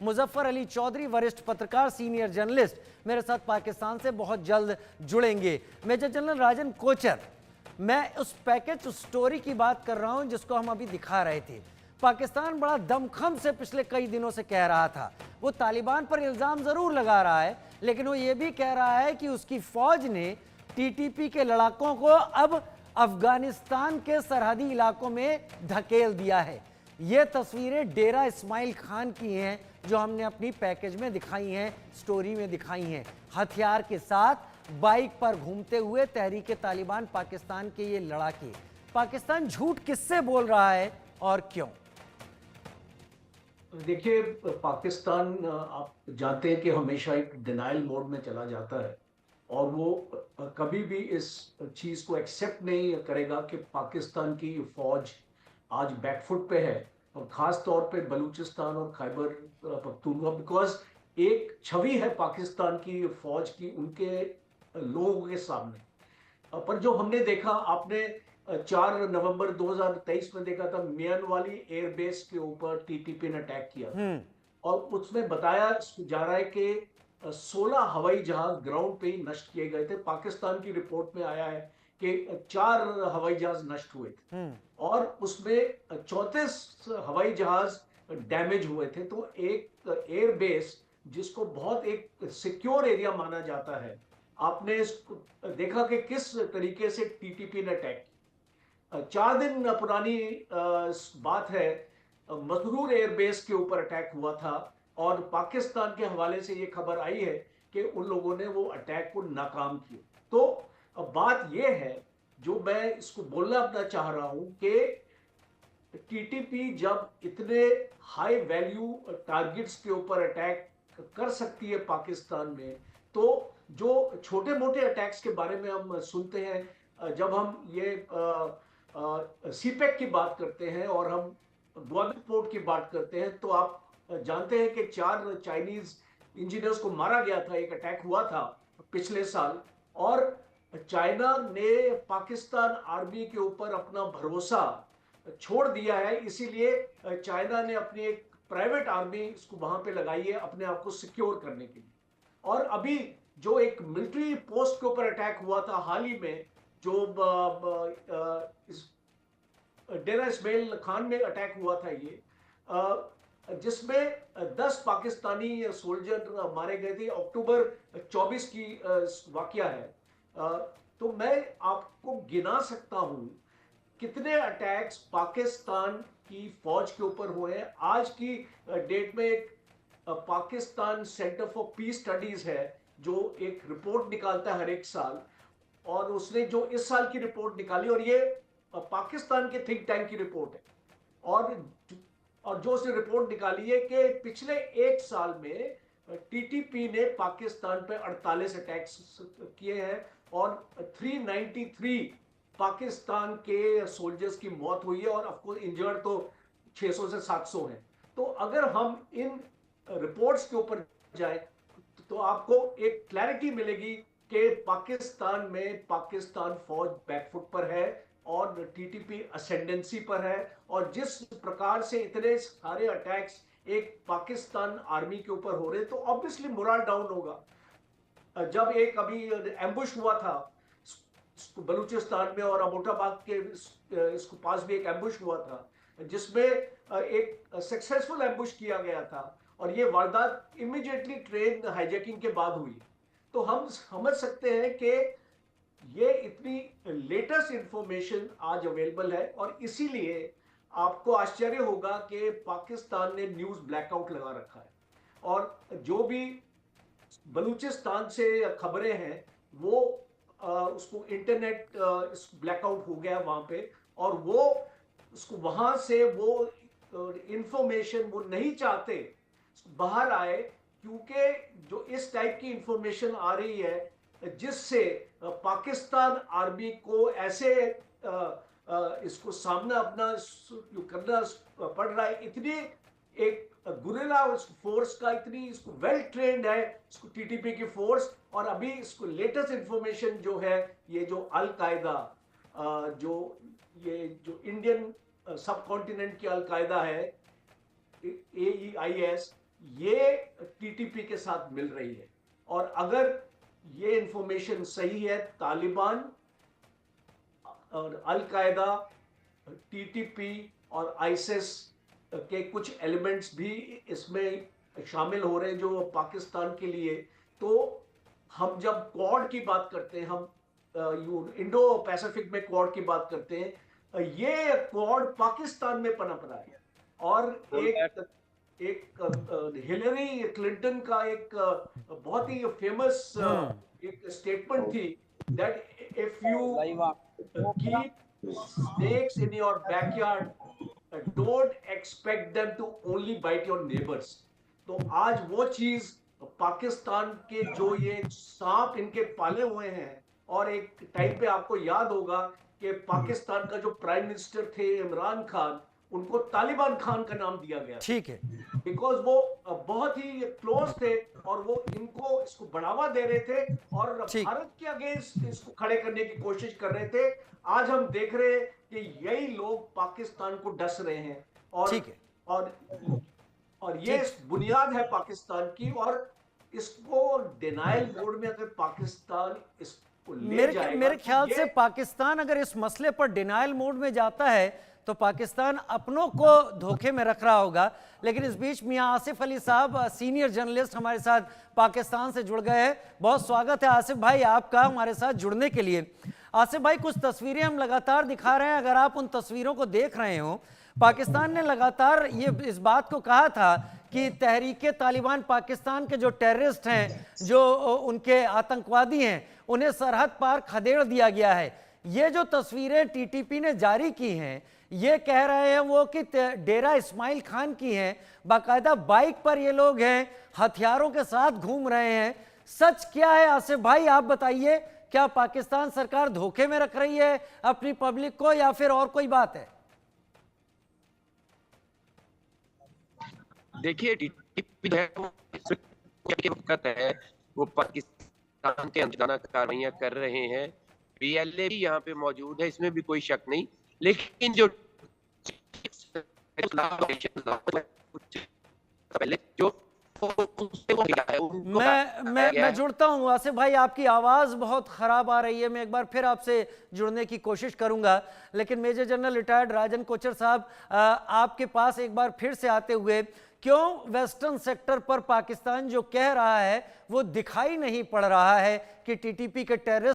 मुजफ्फर अली चौधरी, वरिष्ठ पत्रकार, senior journalist, मेरे साथ पाकिस्तान से बहुत जल्द जुड़ेंगे। मेजर जनरल राजन कोचर, मैं उस पैकेज, उस स्टोरी की बात कर रहा हूं जिसको हम अभी दिखा रहे थे। पाकिस्तान बड़ा दमखम से पिछले कई दिनों से कह रहा था, वो तालिबान पर इल्ज़ाम ज़रूर लगा रहा है, लेकिन वो ये भी कह रहा है कि उसकी फ़ौज ने टीटीपी के लड़ाकों को अब अफगानिस्तान के सरहदी इलाकों में धकेल दिया है। ये तस्वीरें डेरा इस्माइल खान की हैं जो हमने अपनी पैकेज में दिखाई हैं, स्टोरी में दिखाई हैं। हथियार के साथ बाइक पर घूमते हुए तहरीक तालिबान पाकिस्तान के ये लड़ाके। पाकिस्तान झूठ किससे बोल रहा है और क्यों? देखिए, पाकिस्तान आप जानते हैं कि हमेशा एक डिनाइल मोड में चला जाता है और वो कभी भी इस चीज को एक्सेप्ट नहीं करेगा कि पाकिस्तान की फौज आज बैकफुट पे है, और खास तौर पे बलूचिस्तान और खैबर पख्तूनख्वा, बिकॉज एक छवि है पाकिस्तान की फौज की उनके लोगों के सामने। पर जो हमने देखा, आपने 4 नवंबर 2023 में देखा था, मियानवाली एयरबेस के ऊपर टीटीपी ने अटैक किया था और उसमें बताया जा रहा है कि 16 हवाई जहाज ग्राउंड पे ही नष्ट किए गए थे। पाकिस्तान की रिपोर्ट में आया है कि 4 हवाई जहाज नष्ट हुए थे और उसमें 34 हवाई जहाज डैमेज हुए थे। तो एक एयरबेस जिसको बहुत एक सिक्योर एरिया माना जाता है, आपने इसको देखा कि किस तरीके से टीटीपी ने अटैक किया। 4 दिन पुरानी बात है, मसरूर एयरबेस के ऊपर अटैक हुआ था और पाकिस्तान के हवाले से ये खबर आई है कि उन लोगों ने वो अटैक को नाकाम किया। तो अब बात ये है, जो मैं इसको बोलना अपना चाह रहा हूं कि टीटीपी जब इतने हाई वैल्यू टारगेट्स के ऊपर अटैक कर सकती है पाकिस्तान में, तो जो छोटे मोटे अटैक्स के बारे में हम सुनते हैं, जब हम ये सीपेक की बात करते हैं और हम ग्वादर पोर्ट की बात करते हैं, तो आप जानते हैं कि 4 चाइनीज इंजीनियर्स को मारा गया था, एक अटैक हुआ था पिछले साल, और चाइना ने पाकिस्तान आर्मी के ऊपर अपना भरोसा छोड़ दिया है। इसीलिए चाइना ने अपनी एक प्राइवेट आर्मी इसको वहां पे लगाई है अपने आप को सिक्योर करने के लिए। और अभी जो एक मिलिट्री पोस्ट के ऊपर अटैक हुआ था हाल ही में, जो डेरा इस्माइल खान में अटैक हुआ था, ये जिसमें 10 पाकिस्तानी सोल्जर मारे गए थे, अक्टूबर 24 की वाकया है। तो मैं आपको गिना सकता हूं कितने अटैक्स पाकिस्तान की फौज के ऊपर हुए हैं। आज की डेट में एक Pakistan centre for piece studies है जो एक रिपोर्ट निकालता है हर एक साल, और उसने जो इस साल की रिपोर्ट निकाली, और ये पाकिस्तान के थिंक टैंक की रिपोर्ट है, और जो उसने रिपोर्ट निकाली है कि पिछले एक साल में टीटीपी ने पाकिस्तान पे 48 अटैक्स किए हैं और 393 पाकिस्तान के सोल्जर्स की मौत हुई है, और ऑफकोर्स इंजर्ड तो 600 से 700 हैं। तो अगर हम इन रिपोर्ट्स के ऊपर जाए तो आपको एक क्लैरिटी मिलेगी कि पाकिस्तान में पाकिस्तान फौज बैकफुट पर है और टीटीपी असेंडेंसी पर है, और जिस प्रकार से इतने सारे अटैक्स एक पाकिस्तान आर्मी के ऊपर हो रहे हैं, तो ऑब्वियसली मोरल डाउन होगा। जब एक अभी एम्बुश हुआ था बलूचिस्तान में, और अबोटाबाद के इसको पास भी एक एम्बुश हुआ था, जिसमें एक सक्सेसफुल एम्बुश किया गया था, और ये वारदात इमीडिएटली ट्रेन हाईजैकिंग के बाद हुई। तो हम समझ सकते हैं कि ये इतनी लेटेस्ट इंफॉर्मेशन आज अवेलेबल है, और इसीलिए आपको आश्चर्य होगा कि पाकिस्तान ने न्यूज ब्लैकआउट लगा रखा है, और जो भी बलूचिस्तान से खबरें हैं वो उसको इंटरनेट ब्लैकआउट हो गया वहां पे, और वो उसको वहां से वो इंफॉर्मेशन वो नहीं चाहते बाहर आए, क्योंकि जो इस टाइप की इंफॉर्मेशन आ रही है जिससे पाकिस्तान आर्मी को ऐसे इसको सामना अपना करना पड़ रहा है। इतनी एक गुरिल्ला फोर्स का, इतनी इसको वेल ट्रेंड है इसको टीटीपी की फोर्स, और अभी इसको लेटेस्ट इंफॉर्मेशन जो है, ये जो अल कायदा, जो इंडियन सब कॉन्टिनेंट की अल कायदा है, AEIS, ये टीटीपी के साथ मिल रही है। और अगर ये इंफॉर्मेशन सही है, तालिबान और अल कायदा, टीटीपी और आईसिस के कुछ एलिमेंट्स भी इसमें शामिल हो रहे हैं जो पाकिस्तान के लिए। तो हम जब क्वाड की बात करते हैं, हम इंडो पैसिफिक में क्वाड की बात करते हैं, ये क्वाड पाकिस्तान में पनप रहा है। और एक हिलरी क्लिंटन का एक बहुत ही फेमस एक स्टेटमेंट थी that if you keep snakes in your backyard, don't expect them to only bite your neighbors। तो आज वो चीज पाकिस्तान के जो ये सांप इनके पाले हुए हैं, और एक टाइम पे आपको याद होगा कि पाकिस्तान का जो प्राइम मिनिस्टर थे इमरान खान, उनको तालिबान खान का नाम दिया गया, ठीक है, बिकॉज वो बहुत ही क्लोज थे और वो इनको इसको बढ़ावा दे रहे थे और ठीक। भारत के अगेंस्ट इसको खड़े करने की कोशिश कर रहे थे। आज हम देख रहे हैं कि यही लोग पाकिस्तान को डस रहे हैं। और ठीक है। और ये बुनियाद है पाकिस्तान की, और इसको डिनायल मोड में अगर पाकिस्तान इसको ले जाएगा, मेरे ख्याल तो से पाकिस्तान अगर इस मसले पर डिनायल मोड में जाता है तो पाकिस्तान अपनों को धोखे में रख रहा होगा। लेकिन इस बीच मियां आसिफ अली साहब, सीनियर जर्नलिस्ट, हमारे साथ पाकिस्तान से जुड़ गए हैं। बहुत स्वागत है आसिफ भाई आपका हमारे साथ जुड़ने के लिए। आसिफ भाई, कुछ तस्वीरें हम लगातार दिखा रहे हैं, अगर आप उन तस्वीरों को देख रहे हो, पाकिस्तान ने लगातार ये इस बात को कहा था कि तहरीके तालिबान पाकिस्तान के जो टेररिस्ट हैं, जो उनके आतंकवादी हैं, उन्हें सरहद पार खदेड़ दिया गया है। ये जो तस्वीरें टीटीपी ने जारी की हैं, ये कह रहे हैं वो कि डेरा इस्माइल खान की हैं, बाकायदा बाइक पर ये लोग हैं, हथियारों के साथ घूम रहे हैं। सच क्या है आसिफ भाई, आप बताइए, क्या पाकिस्तान सरकार धोखे में रख रही है अपनी पब्लिक को या फिर और कोई बात है? देखिए, टीटीपी है वो पाकिस्तान के अनजाना कार्रवाइयां कर रहे हैं। पीएलए भी यहाँ पे मौजूद है, इसमें भी कोई शक नहीं। लेकिन जो पहले जो मैं जुड़ता हूं आसिफ भाई, आपकी आवाज बहुत खराब आ रही है, मैं एक बार फिर आपसे जुड़ने की कोशिश करूंगा। लेकिन मेजर जनरल रिटायर्ड राजन कोचर साहब, आपके पास एक बार फिर से आते हुए, क्यों वेस्टर्न सेक्टर पर पाकिस्तान जो कह रहा है वो दिखाई नहीं पड़ रहा है कि टीटीपी के टेररिस्ट